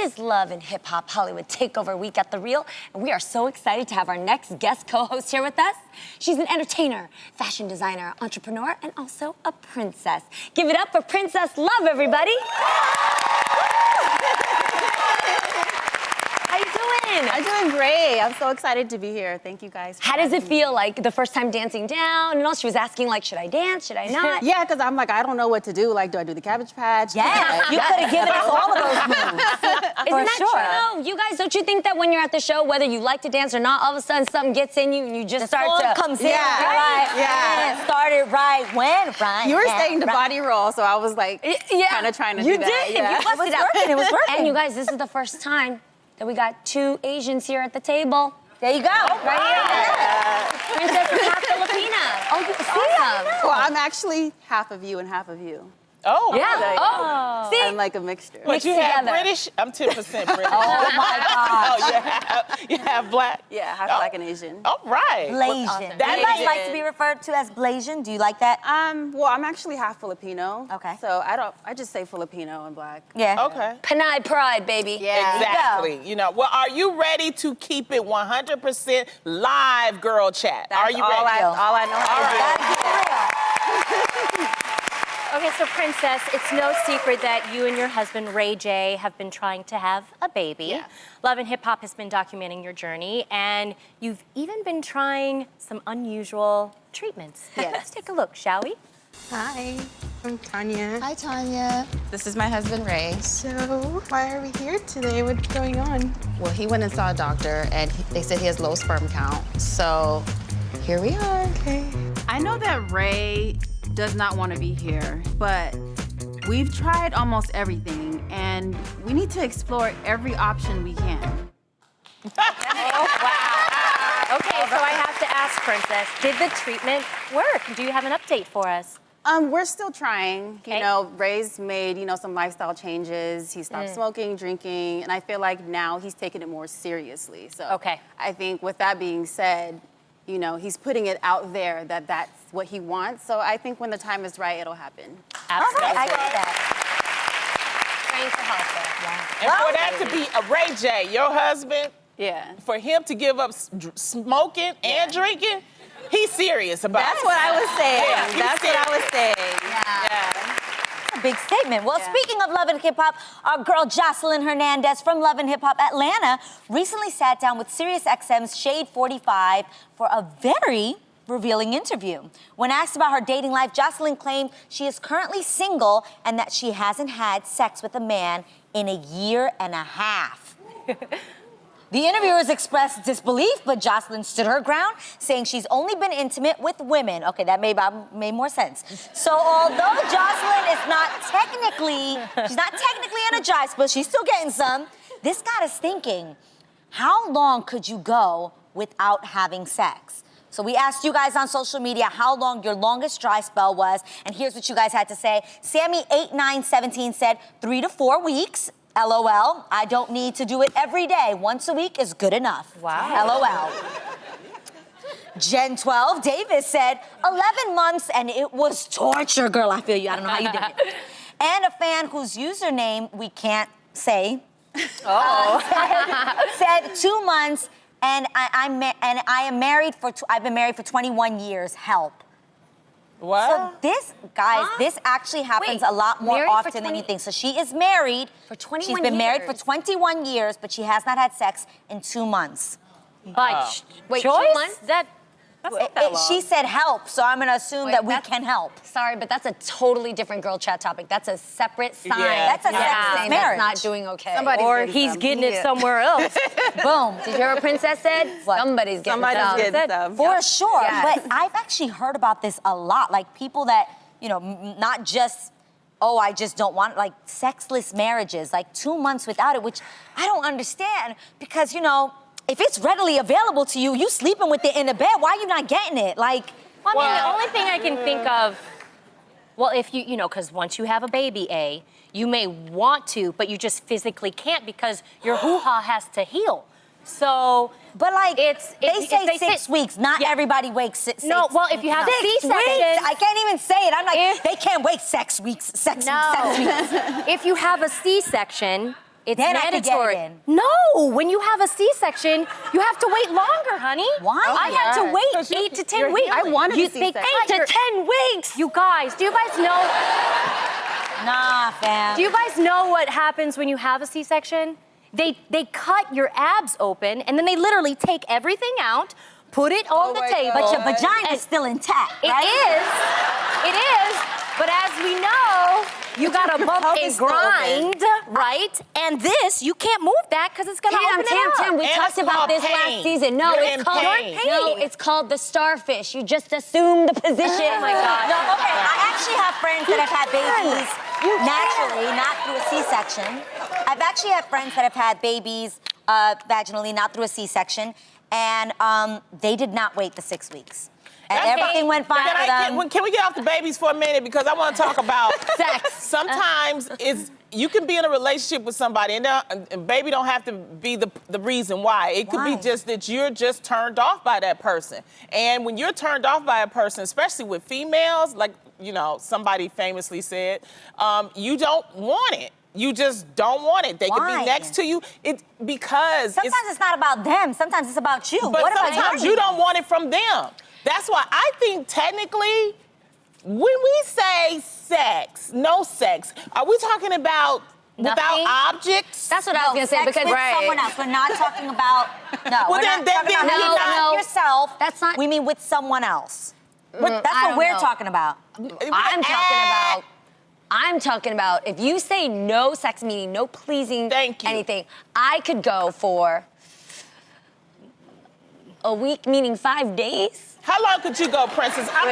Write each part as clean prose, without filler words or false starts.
is Love and Hip Hop Hollywood Takeover Week at The Real, and we are so excited to have our next guest co-host here with us. She's an entertainer, fashion designer, entrepreneur, and also a princess. Give it up for Princess Love, everybody. How you doing? I'm doing great. I'm so excited to be here. Thank you guys. How does it feel, like, the first time dancing down? You know, she was asking, like, should I dance? Should I not? Yeah, because I'm like, I don't know what to do. Like, do I do the Cabbage Patch? Yeah, you could have given us all of those moves. Isn't that true? You guys, don't you think that when you're at the show, whether you like to dance or not, all of a sudden something gets in you and you just start to... comes in, Yeah. right? Yeah. And started right when, right? You were yeah, saying the right. body roll, so I was like, Yeah. kind of trying to You do that. did. Yeah. You busted It was out. working, it was working. And you guys, this is the first time that we got two Asians here at the table. There you go. Right here. Princess is half Filipina. Oh, you awesome. Well, I'm actually half of you and half of you. Oh, Yeah. Like, Oh, see? I'm like a mixture. But you have together. British? I'm 10% British. Oh my God. Oh, you have black? Yeah, half Oh. black and Asian. All right. Blasian. That Do you guys is- like to be referred to as Blasian? Do you like that? Well, I'm actually half Filipino. Okay. So I just say Filipino and black. Yeah. Okay. Panay pride, baby. Yeah. Exactly. You know, well, are you ready to keep it 100% live, girl chat? That's are you all ready? all I know how to do. Gotta keep it real. Okay, so Princess, it's no secret that you and your husband, Ray J, have been trying to have a baby. Yeah. Love and Hip Hop has been documenting your journey, and you've even been trying some unusual treatments. Yes. Let's take a look, shall we? Hi, I'm Tanya. Hi, Tanya. This is my husband, Ray. So, why are we here today? What's going on? Well, he went and saw a doctor, and they said he has low sperm count. So, here we are. Okay. I know that Ray does not want to be here, but we've tried almost everything, and we need to explore every option we can. Oh, wow. Okay, so I have to ask, Princess, did the treatment work? Do you have an update for us? We're still trying. Okay. You know, Ray's made, some lifestyle changes. He stopped smoking, drinking, and I feel like now he's taking it more seriously. So Okay. I think with that being said, he's putting it out there that that's what he wants. So I think when the time is right, it'll happen. Absolutely. I get that. Praying for health. And for that to be a Ray J, your husband, Yeah. for him to give up smoking and drinking, he's serious about That's it. what I was saying. Yeah, he's That's what I was saying. Yeah. A big statement. Well, speaking of Love and Hip Hop, our girl Jocelyn Hernandez from Love and Hip Hop Atlanta recently sat down with SiriusXM's Shade 45 for a very revealing interview. When asked about her dating life, Jocelyn claimed she is currently single and that she hasn't had sex with a man in a year and a half. The interviewers expressed disbelief, but Jocelyn stood her ground, saying she's only been intimate with women. Okay, that made more sense. So although Jocelyn is she's not technically energized, but she's still getting some, this got us thinking, how long could you go without having sex? So we asked you guys on social media how long your longest dry spell was, and here's what you guys had to say. Sammy8917 said 3 to 4 weeks. LOL, I don't need to do it every day. Once a week is good enough. Wow. LOL. Gen 12, Davis said 11 months and it was torture. Girl, I feel you. I don't know how you did it. And a fan whose username we can't say said 2 months and I've been married for 21 years. Help. What? So this, guys, this actually happens Wait, a lot more married for often than 20 you think. So she is married. For 21 She's been married for years. 21 years, but she has not had sex in 2 months. By Wait, choice? 2 months? She said help, so I'm gonna assume that we can help. Sorry, but that's a totally different girl chat topic. That's a separate sign. Yeah. That's a sexist saying marriage. that's not doing okay. Somebody's Or getting he's some. getting it somewhere else. Boom. Did you hear what Princess said? What? Somebody's getting Somebody's some. getting some. For sure. Yes. But I've actually heard about this a lot. Like people that, not just, oh, I just don't want, like sexless marriages, like 2 months without it, which I don't understand because, if it's readily available to you, you sleeping with it in the bed, why are you not getting it? Like, Well, I mean, the only thing I can think of, well, if because once you have a baby, you may want to, but you just physically can't because your hoo-ha has to heal. So, but like, they say 6 weeks. Not everybody wakes 6 No, well, if you have 6 C-section, weeks, I can't even say it. I'm like, If- they can't wait 6 weeks. Sex No. weeks. If you have a C-section, It's Then I could get it mandatory. in. No, when you have a C-section, you have to wait longer, honey. Why? I had to wait 'Cause 8 to 10 you're weeks. I wanted You a C-section. they cut 8 to 10 weeks. You guys, do you guys know? Nah, fam. Do you guys know what happens when you have a C-section? They cut your abs open, and then they literally take everything out, put it on the my table. But your vagina is still intact, It right? is. It is. But as we know, you gotta bump Pelvis and still open. grind, right? And this, you can't move that because it's gonna open it up. Tam, we And talked it's about called this pain. last season. No, You're it's in called pain. no, it's called the starfish. You just assume the position. Oh my God. No, okay. I actually have friends that have had babies naturally, not through a C-section. I've actually had friends that have had babies vaginally, not through a C-section, and they did not wait the 6 weeks. And That's everything went fine for them. Can we get off the babies for a minute? Because I want to talk about Sex. Sometimes you can be in a relationship with somebody, and baby don't have to be the reason why. It could Why? be just that you're just turned off by that person. And when you're turned off by a person, especially with females, like somebody famously said, you don't want it. You just don't want it. They could Why? be next to you. Because Sometimes it's not about them. Sometimes it's about you. but What about sometimes your you don't want it from them. That's why I think technically, when we say sex, no sex, are we talking about Nothing? without objects? That's what I was gonna say sex because with someone else. We're not talking about we're then- not then- talking about then you, no, not yourself. That's not- We mean with someone else. That's I what don't we're know. talking about. I'm talking about if you say no sex, meaning no pleasing Thank you. anything, I could go for a week, meaning 5 days. How long could you go, Princess? I'm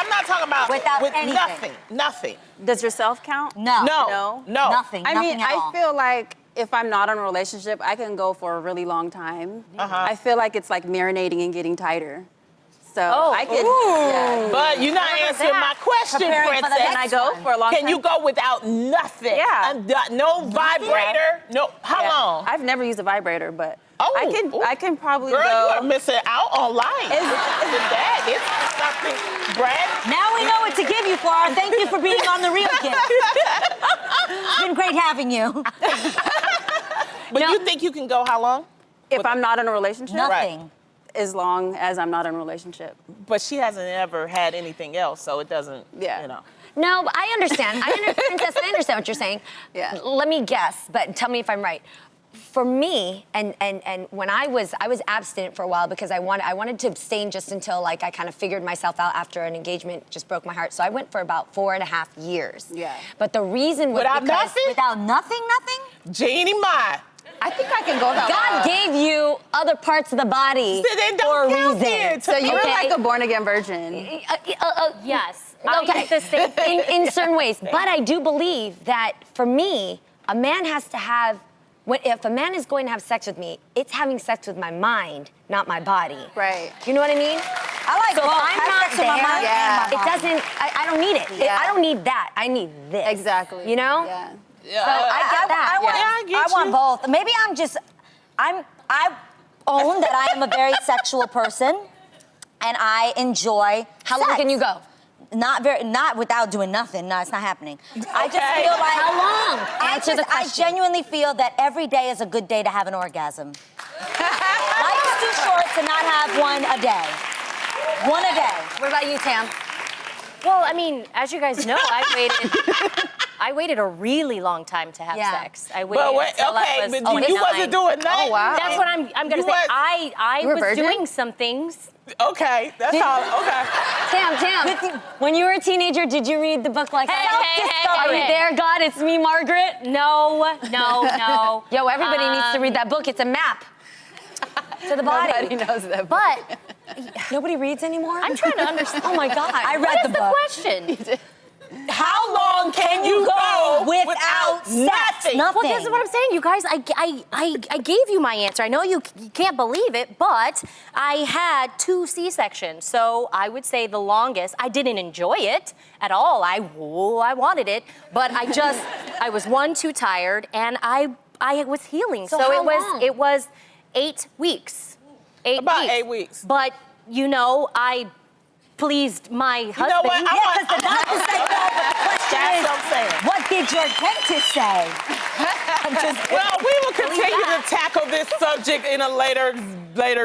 not talking about Without with anything. nothing. Does yourself count? No. No. Nothing. I nothing mean, at I all. feel like if I'm not in a relationship, I can go for a really long time. I feel like it's like marinating and getting tighter. So I can. Yeah. But you're not answering my question, Preparing for the Princess. Can I go for a long time? Can you go without nothing? Yeah. No vibrator? No. How Yeah. long? I've never used a vibrator, but Oh, I can probably Girl, go. you are missing out on life. That is something, Brad. Now we know what to give you, Flora. Thank you for being on The Real Gift. It's been great having you. But you think you can go how long? If I'm not in a relationship, Nothing. as long as I'm not in a relationship. But she hasn't ever had anything else, so it doesn't, Yeah. No, but I understand. Princess, I understand what you're saying. Yeah. Let me guess, but tell me if I'm right. For me, and when I was abstinent for a while because I wanted to abstain just until like I kind of figured myself out after an engagement just broke my heart. So I went for about 4.5 years. Yeah. But the reason was Without because nothing? Without nothing? Jeannie Mai. I think I can go that God long. gave you other parts of the body So they for don't a count reason. then. So you're Okay. like a born again virgin. Yes. Okay. I use the same thing. in certain ways. But I do believe that for me, a man has to have, if a man is going to have sex with me, it's having sex with my mind, not my body. Right. You know what I mean? I like So if both. I'm Have not sex with my there, mind and my it body. doesn't, I don't need it. Yeah. I don't need that. I need this. Exactly. You know? Yeah. So I get that. I want both. Maybe I own that I am a very sexual person, and I enjoy. How long sex. can you go? Not without doing nothing. No, it's not happening. I just Okay. feel like How long? Answer the I question. genuinely feel that every day is a good day to have an orgasm. Life is too short to not have one a day. One a day. What about you, Tam? Well, I mean, as you guys know, I waited a really long time to have Yeah. sex. I waited But wait, until okay, I was but 29. you wasn't doing nothing. Oh, wow. That's what I'm gonna You say. was- I You were was virgin? doing some things. Okay, that's all. Okay. Tam, when you were a teenager, did you read the book like Hey, that? hey, hey, Are you hey. there, God? It's me, Margaret. No. Yo, everybody needs to read that book. It's a map to the body. Nobody knows that. But Nobody reads anymore? I'm trying to understand. Oh my God. I read What the is the book. question? How long can you go without sex? nothing? Nothing. Well, this is what I'm saying, you guys. I gave you my answer. I know you can't believe it, but I had 2 C-sections, so I would say the longest. I didn't enjoy it at all. I wanted it, but I was too tired, and I was healing. So how it was 8 weeks. About 8 weeks. But I pleased my husband. You know what? Yeah, because the doctor said no, but the question That's is, what I'm saying. what did your dentist say? I'm just kidding. Well, we will continue to tackle this subject in a later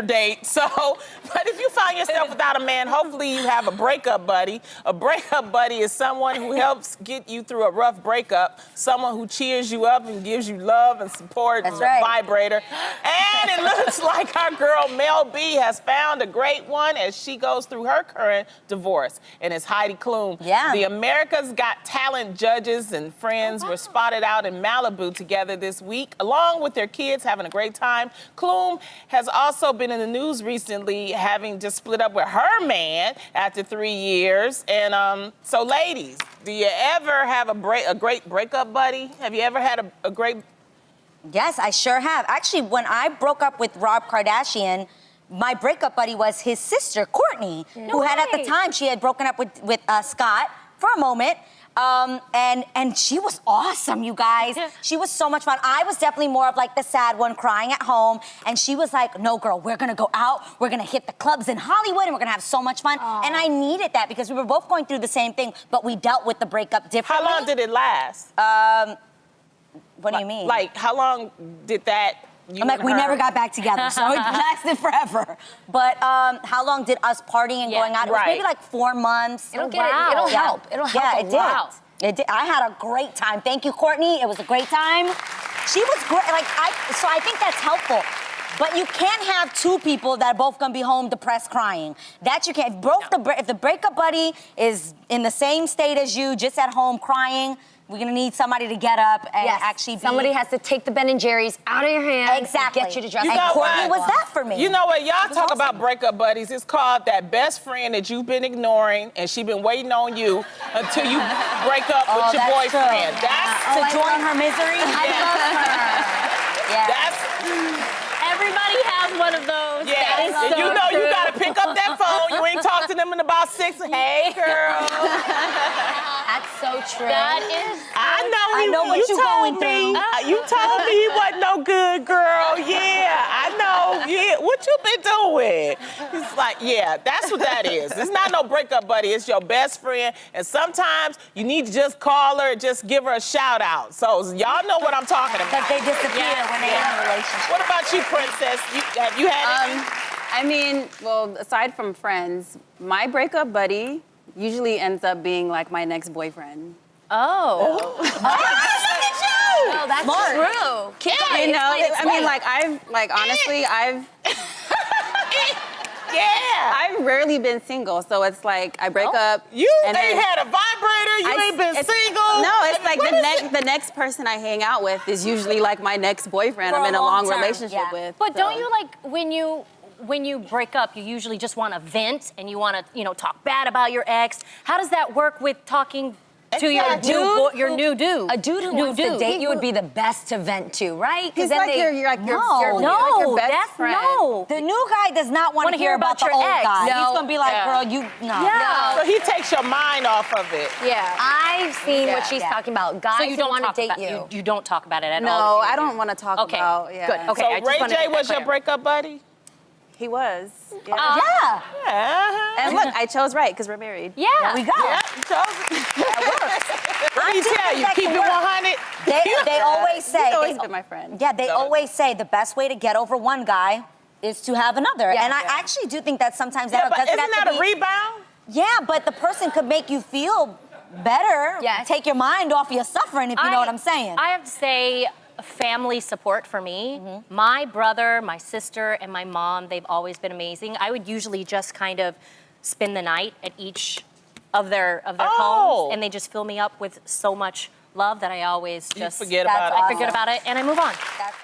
date. So, but if you find yourself without a man, hopefully you have a breakup buddy. A breakup buddy is someone who helps get you through a rough breakup, someone who cheers you up and gives you love and support and a vibrator. And it looks like our girl Mel B has found a great one as she goes through her current divorce. And it's Heidi Klum. Yeah. The America's Got Talent judges and friends were spotted out in Malibu together this week, along with their kids, having a great time. Klum has also been in the news recently, having just split up with her man after 3 years. And so, ladies, do you ever have a great breakup buddy? Have you ever had a great? Yes, I sure have. Actually, when I broke up with Rob Kardashian, my breakup buddy was his sister, Courtney, who had at the time, she had broken up with Scott for a moment. And she was awesome, you guys. She was so much fun. I was definitely more of like the sad one crying at home. And she was like, no, girl, we're gonna go out. We're gonna hit the clubs in Hollywood and we're gonna have so much fun. Aww. And I needed that because we were both going through the same thing, but we dealt with the breakup differently. How long did it last? What do you mean? Like, how long did that? I'm like, we never got back together, so it lasted forever. But how long did us partying and going out? It was maybe like 4 months. It'll help. It'll help Yeah, a it did. lot. It did. I had a great time. Thank you, Courtney. It was a great time. She was great. So I think that's helpful. But you can't have two people that are both gonna be home depressed crying. That you can't. If the breakup buddy is in the same state as you, just at home crying, we're gonna need somebody to get up and actually be... Somebody has to take the Ben & Jerry's out of your hands and get you to dress. And Courtney was that for me. You know what? Y'all talk about breakup buddies. It's called that best friend that you've been ignoring and she been waiting on you until you break up with your boyfriend. True. To join her misery? I love her. Yeah. Everybody has one of those. Yeah. That is And so you know true. you gotta pick up that phone. You ain't talked to them in about 6. Hey, girl. That's so true. That is. I know what you're going through. You told me he wasn't no good, girl. Yeah, I know. Yeah, what you been doing? He's like, yeah, that's what that is. It's not no breakup buddy. It's your best friend. And sometimes you need to just call her and just give her a shout out. So y'all know what I'm talking about. Because they disappear when they're in a relationship. What about you, Princess? Have you had any? I mean, well, aside from friends, my breakup buddy usually ends up being like my next boyfriend. Oh. Oh, that's true. Yeah, you know, I mean, honestly, I've rarely been single, so it's like I break up. You ain't had a vibrator. You ain't been single. No, it's like the next person I hang out with is usually like my next boyfriend I'm in a long relationship with. But don't you like when you break up, you usually just want to vent and you want to, talk bad about your ex. How does that work with talking to your new dude? A dude who wants to date you would be the best to vent to, right? He's like your best friend. No. The new guy does not want to hear about the your old ex. guy. No. He's going to be like, girl, you, no. Yeah. So he takes your mind off of it. Yeah. I've seen what she's talking about. Guys So you who don't want to talk date about you. You don't talk about it at all. No, I don't want to talk about. Yeah. Good. Okay. So I just Ray wanted to J get was that your clear. breakup buddy? He was. Yeah. Yeah. Uh-huh. And look, I chose right because we're married. Yeah. There we go. Yeah, you chose it. What do you tell you? Keep it 100. They always say. He's always been my friend. Yeah, they always say the best way to get over one guy is to have another. And I actually do think that sometimes that But doesn't isn't have that to a be, rebound? Yeah, but the person could make you feel better. Yes. Take your mind off your suffering, if you know what I'm saying. I have to say, family support for me. My brother, my sister, and my mom, they've always been amazing. I would usually just kind of spend the night at each of their homes, and they just fill me up with so much love that I always just forget about it. I forget about it and I move on. That's